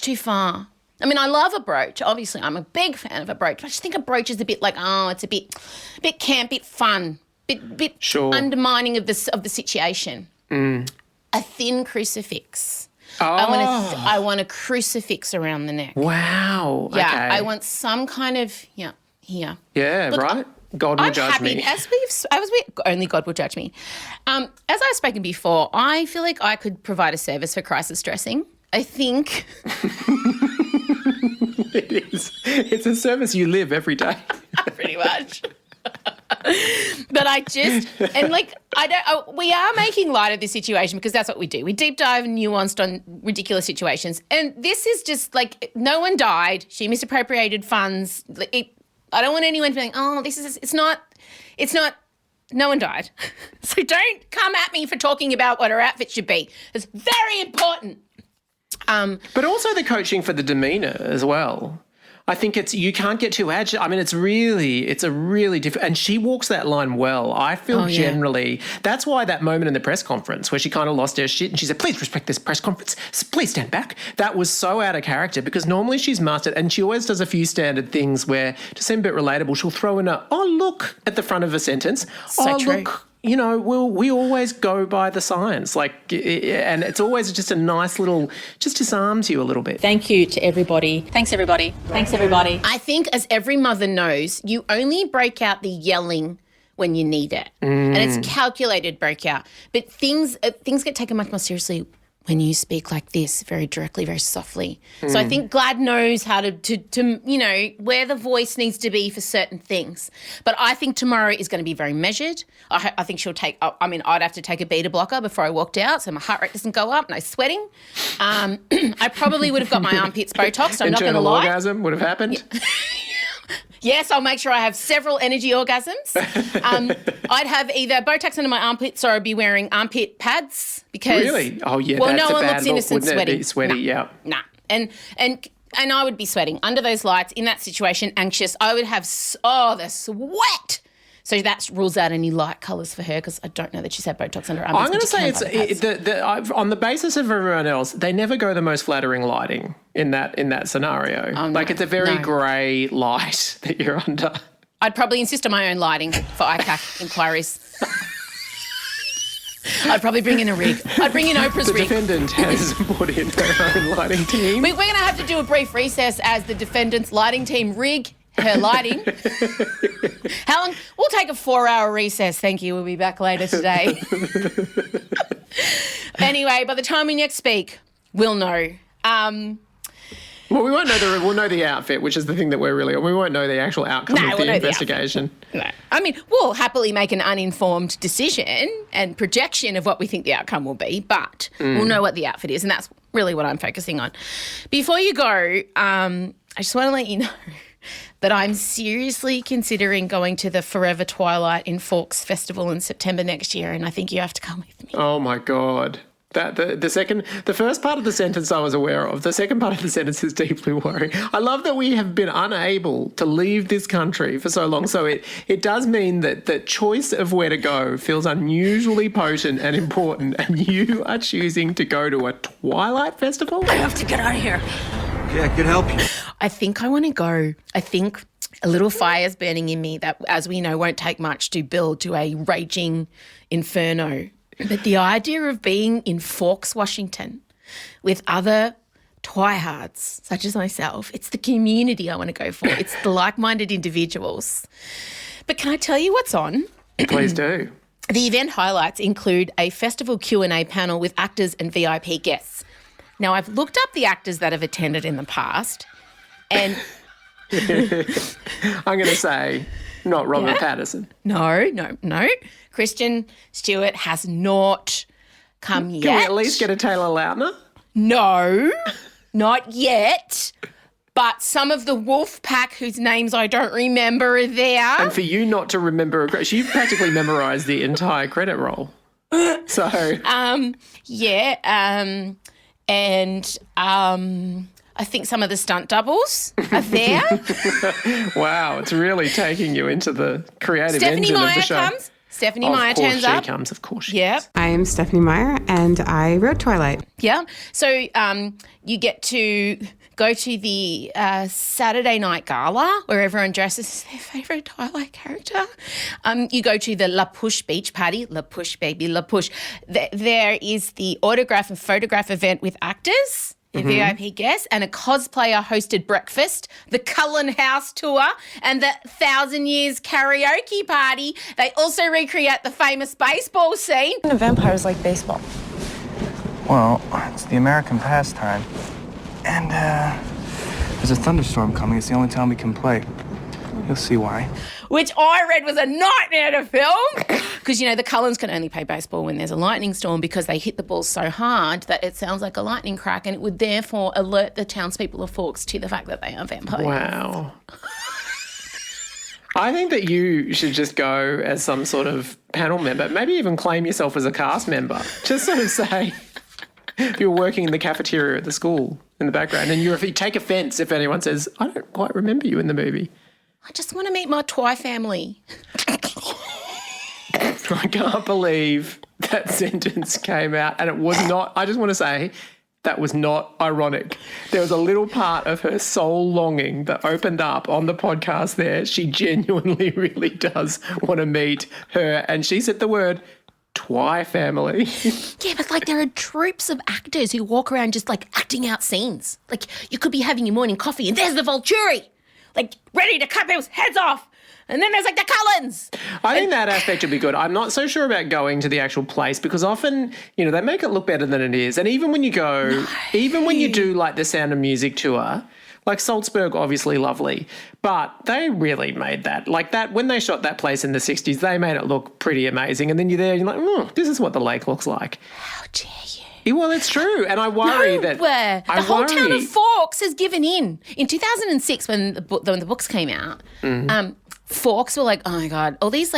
too far. I mean, I love a brooch. Obviously, I'm a big fan of a brooch. But I just think a brooch is a bit like, it's a bit camp, bit fun. Bit undermining of the situation. A thin crucifix. Oh. I want a crucifix around the neck. Wow. Yeah, okay. I want some kind of here. Yeah, Look, right. God will I'm judge happy, me. Only God will judge me. As I've spoken before, I feel like I could provide a service for crisis dressing. I think it is. It's a service you live every day. Pretty much. But we are making light of this situation because that's what we do. We deep dive nuanced on ridiculous situations. And this is just like, no one died. She misappropriated funds. I don't want anyone feeling, it's not, no one died. So don't come at me for talking about what her outfit should be. It's very important. But also the coaching for the demeanour as well. I think you can't get too agitated. I mean, it's a really different, and she walks that line well. I feel generally, that's why that moment in the press conference where she kind of lost her shit and she said, please respect this press conference, please stand back. That was so out of character because normally she's mastered, and she always does a few standard things where to seem a bit relatable, she'll throw in look at the front of a sentence. So true. Look, we always go by the science, and it's always just a nice little, just disarms you a little bit. Thank you to everybody. Thanks, everybody. Thanks, everybody. I think, as every mother knows, you only break out the yelling when you need it, and it's calculated breakout. But things get taken much more seriously when you speak like this, very directly, very softly. So I think Glad knows how to where the voice needs to be for certain things. But I think tomorrow is going to be very measured. I think she'll take, I'd have to take a beta blocker before I walked out so my heart rate doesn't go up, no sweating. I probably would have got my armpits Botoxed, I'm not going to lie. Internal orgasm would have happened. Yes, I'll make sure I have several energy orgasms. I'd have either Botox under my armpits or I'd be wearing armpit pads because... Really? Oh, yeah, well, that's no a one bad looks look, innocent wouldn't sweaty. it? Sweaty, yeah. Nah. And I would be sweating under those lights in that situation, anxious. I would have, the sweat. So that rules out any light colours for her because I don't know that she's had Botox under her armpits. I'm going to say on the basis of everyone else, they never go the most flattering lighting in that scenario. Oh, no, it's a very grey light that you're under. I'd probably insist on my own lighting for ICAC inquiries. I'd probably bring in a rig. I'd bring in Oprah's rig. The defendant has put in her own lighting team. We're going to have to do a brief recess as the defendant's lighting team rig her lighting. How long? We'll take a 4-hour recess. Thank you. We'll be back later today. Anyway, by the time we next speak, we'll know. Well, we won't know we'll know the outfit, which is the thing that we won't know the actual outcome of the investigation. No. I mean, we'll happily make an uninformed decision and projection of what we think the outcome will be, but we'll know what the outfit is, and that's really what I'm focusing on. Before you go, I just want to let you know but I'm seriously considering going to the Forever Twilight in Forks Festival in September next year, and I think you have to come with me. Oh, my God. The first part of the sentence I was aware of. The second part of the sentence is deeply worrying. I love that we have been unable to leave this country for so long. So it does mean that the choice of where to go feels unusually potent and important, and you are choosing to go to a Twilight festival? I have to get out of here. Okay, I could help you. I think I want to go. I think a little fire's burning in me that, as we know, won't take much to build to a raging inferno. But the idea of being in Forks, Washington, with other twihards such as myself, it's the community I want to go for. It's the like-minded individuals. But can I tell you what's on? Please do. The event highlights include a festival Q&A panel with actors and VIP guests. Now, I've looked up the actors that have attended in the past, and I'm going to say not Robert Pattinson. No. Kristen Stewart has not come yet. Can we at least get a Taylor Lautner? No, not yet. But some of the wolf pack whose names I don't remember are there. And for you not to remember, you've practically memorised the entire credit roll. So. I think some of the stunt doubles are there. Wow, it's really taking you into the creative engine of the show. Stephanie Meyer turns up. Of course she Yep. I am Stephanie Meyer, and I wrote Twilight. Yeah. So you get to go to the Saturday night gala where everyone dresses as their favourite Twilight character. You go to the La Push beach party. La Push, baby, La Push. There is the autograph and photograph event with actors, the VIP guests, and a cosplayer-hosted breakfast, the Cullen House tour, and the 1,000 Years karaoke party. They also recreate the famous baseball scene. A vampire's like baseball. Well, it's the American pastime. And there's a thunderstorm coming. It's the only time we can play. You'll see why. Which I read was a nightmare to film because, the Cullens can only play baseball when there's a lightning storm because they hit the ball so hard that it sounds like a lightning crack, and it would therefore alert the townspeople of Forks to the fact that they are vampires. Wow. I think that you should just go as some sort of panel member, maybe even claim yourself as a cast member. Just sort of say you're working in the cafeteria at the school in the background, and you take offence if anyone says, I don't quite remember you in the movie. I just want to meet my Twi family. I can't believe that sentence came out, and it was not, I just want to say, that was not ironic. There was a little part of her soul longing that opened up on the podcast there. She genuinely really does want to meet her, and she said the word Twi family. Yeah, but there are troops of actors who walk around just acting out scenes. You could be having your morning coffee and there's the Volturi, ready to cut people's heads off. And then there's the Cullens. I think that aspect would be good. I'm not so sure about going to the actual place because often, they make it look better than it is. And even when you go, even when you do the Sound of Music tour, Salzburg, obviously lovely, but they really made that. When they shot that place in the 60s, they made it look pretty amazing. And then you're there and you're like, this is what the lake looks like. How dare you? Yeah, well, it's true. And I worry that... The whole town of Forks has given in. In 2006, when the books came out, Forks were like, oh, my God, all these,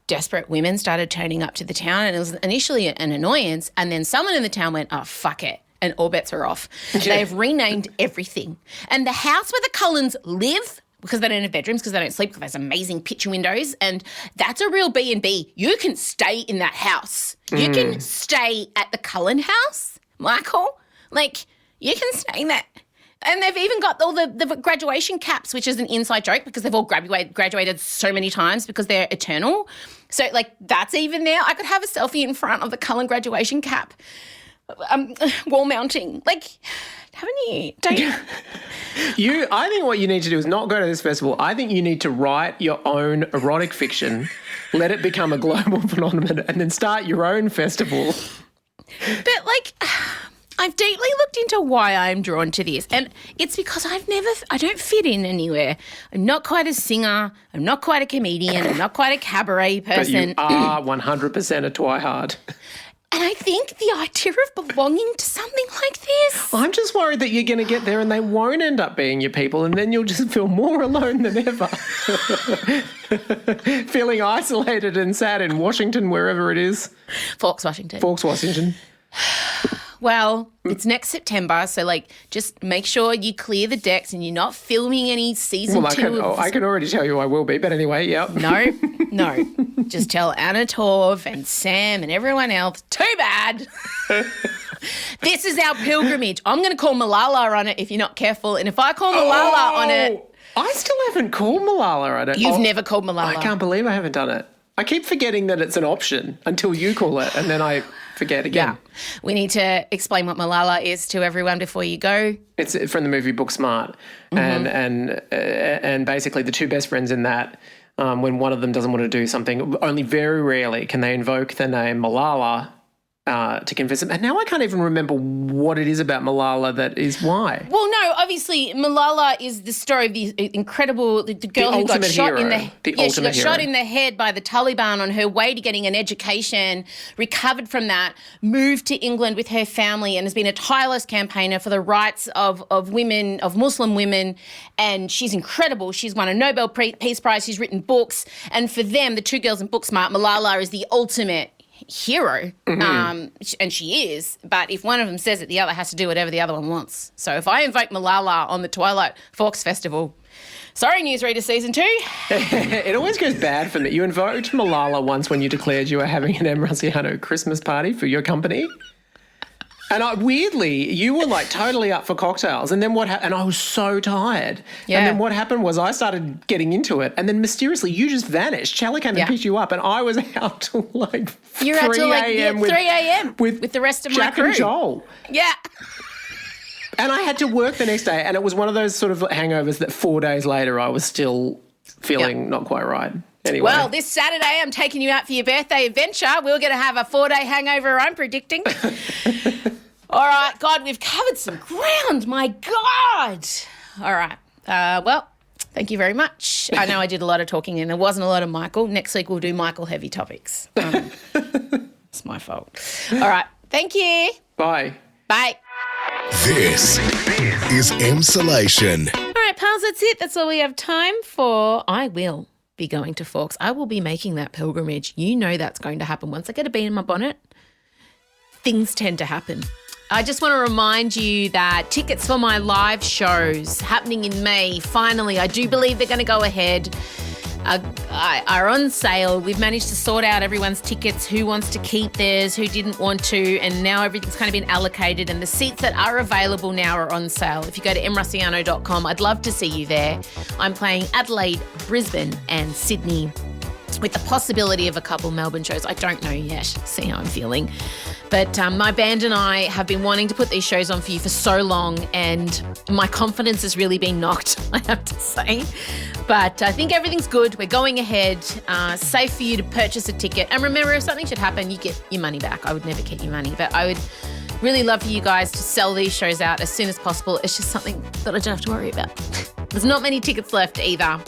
desperate women started turning up to the town, and it was initially an annoyance, and then someone in the town went, oh, fuck it, and all bets are off. They've renamed everything. And the house where the Cullens live, because they don't have bedrooms, because they don't sleep, because there's amazing picture windows, and that's a real B&B. You can stay in that house. You can stay at the Cullen house, Michael. You can stay in that. And they've even got all the graduation caps, which is an inside joke because they've all graduated so many times because they're eternal. So, that's even there. I could have a selfie in front of the Cullen graduation cap, wall mounting. Haven't you? Don't you? I think what you need to do is not go to this festival. I think you need to write your own erotic fiction, let it become a global phenomenon, and then start your own festival. But, I've deeply looked into why I'm drawn to this, and it's because I don't fit in anywhere. I'm not quite a singer. I'm not quite a comedian. I'm not quite a cabaret person. But you are 100% a twihard. And I think the idea of belonging to something like this. I'm just worried that you're going to get there and they won't end up being your people, and then you'll just feel more alone than ever. Feeling isolated and sad in Washington, wherever it is. Forks, Washington. Well, it's next September, so just make sure you clear the decks and you're not filming any season 2. I can already tell you I will be, but anyway, yep. No. Just tell Anna Torv and Sam and everyone else, too bad. This is our pilgrimage. I'm going to call Malala on it if you're not careful, and if I call Malala on it... I still haven't called Malala on it. You've never called Malala. I can't believe I haven't done it. I keep forgetting that it's an option until you call it, and then I forget again. Yeah. We need to explain what Malala is to everyone before you go. It's from the movie Booksmart, and basically the two best friends in that, when one of them doesn't want to do something, only very rarely can they invoke the name Malala to convince them. And now I can't even remember what it is about Malala that is why. Well, no, obviously Malala is the story of the incredible the girl who got shot in the shot in the head by the Taliban on her way to getting an education, recovered from that, moved to England with her family, and has been a tireless campaigner for the rights of women, of Muslim women, and she's incredible. She's won a Nobel Peace Prize, she's written books, and for them, the two girls in Booksmart, Malala is the ultimate hero, and she is, but if one of them says it, the other has to do whatever the other one wants. So if I invoke Malala on the Twilight Forks Festival, sorry, Newsreader Season 2. It always goes bad for me. You invoked Malala once when you declared you were having an Emrasiano Christmas party for your company. And weirdly, you were totally up for cocktails. And then and I was so tired. Yeah. And then what happened was I started getting into it. And then mysteriously, you just vanished. Charlie came and picked you up. And I was out till 3 You're out till 3 a.m. with the rest of my crew. Jack and Joel. Yeah. And I had to work the next day. And it was one of those sort of hangovers that 4 days later I was still feeling not quite right. Anyway. Well, this Saturday I'm taking you out for your birthday adventure. We're going to have a 4-day hangover, I'm predicting. All right, God, we've covered some ground. My God. All right. Well, thank you very much. I know I did a lot of talking and there wasn't a lot of Michael. Next week we'll do Michael-heavy topics. It's my fault. All right. Thank you. Bye. Bye. This is Emsolation. All right, pals, that's it. That's all we have time for. I will be going to Forks. I will be making that pilgrimage. You know that's going to happen. Once I get a bee in my bonnet, things tend to happen. I just want to remind you that tickets for my live shows happening in May, finally, I do believe they're going to go ahead, are on sale. We've managed to sort out everyone's tickets, who wants to keep theirs, who didn't want to, and now everything's kind of been allocated and the seats that are available now are on sale. If you go to emrasiano.com, I'd love to see you there. I'm playing Adelaide, Brisbane and Sydney, with the possibility of a couple Melbourne shows. I don't know yet. See how I'm feeling. But my band and I have been wanting to put these shows on for you for so long, and my confidence has really been knocked, I have to say. But I think everything's good. We're going ahead. Safe for you to purchase a ticket. And remember, if something should happen, you get your money back. I would never keep your money. But I would really love for you guys to sell these shows out as soon as possible. It's just something that I don't have to worry about. There's not many tickets left either,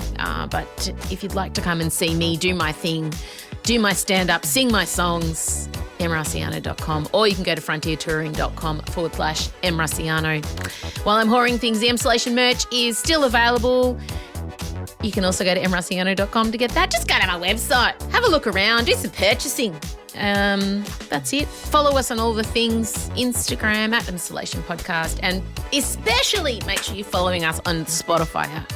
but if you'd like to come and see me do my thing, do my stand-up, sing my songs, emrasiano.com, or you can go to frontiertouring.com/emrasiano. While I'm whoring things, the Emsolation merch is still available. You can also go to emrasiano.com to get that. Just go to my website, have a look around, do some purchasing. That's it. Follow us on all the things, Instagram at Emsolation Podcast, and especially make sure you're following us on Spotify app.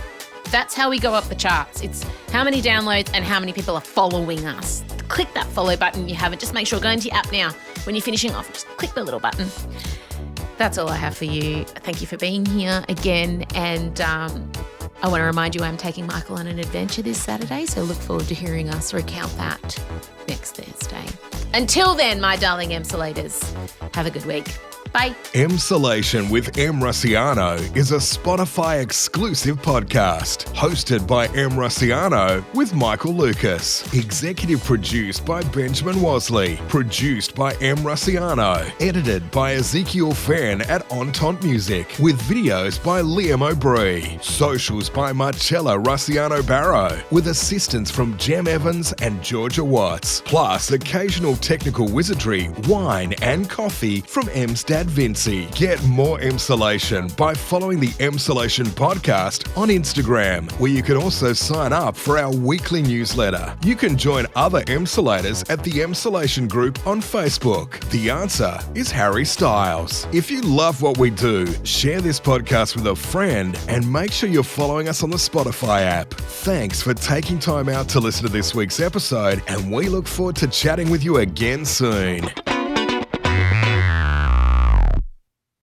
That's how we go up the charts. It's how many downloads and how many people are following us. Click that follow button you haven't. Just make sure, go into your app now. When you're finishing off, just click the little button. That's all I have for you. Thank you for being here again. And I want to remind you I'm taking Michael on an adventure this Saturday, so look forward to hearing us recount that next Thursday. Until then, my darling Emsolators, have a good week. Bye. Emsolation with Em Rusciano is a Spotify exclusive podcast hosted by Em Rusciano with Michael Lucas. Executive produced by Benjamin Wasley. Produced by Em Rusciano. Edited by Ezekiel Fan at Entente Music. With videos by Liam O'Brien. Socials by Marcella Rusciano Barrow. With assistance from Jem Evans and Georgia Watts. Plus occasional technical wizardry, wine and coffee from Em's dad Vincy. Get more Emsolation by following the Emsolation podcast on Instagram, where you can also sign up for our weekly newsletter. You can join other Emsolators at the Emsolation group on Facebook. The answer is Harry Styles. If you love what we do, share this podcast with a friend and make sure you're following us on the Spotify app. Thanks for taking time out to listen to this week's episode, and we look forward to chatting with you again soon.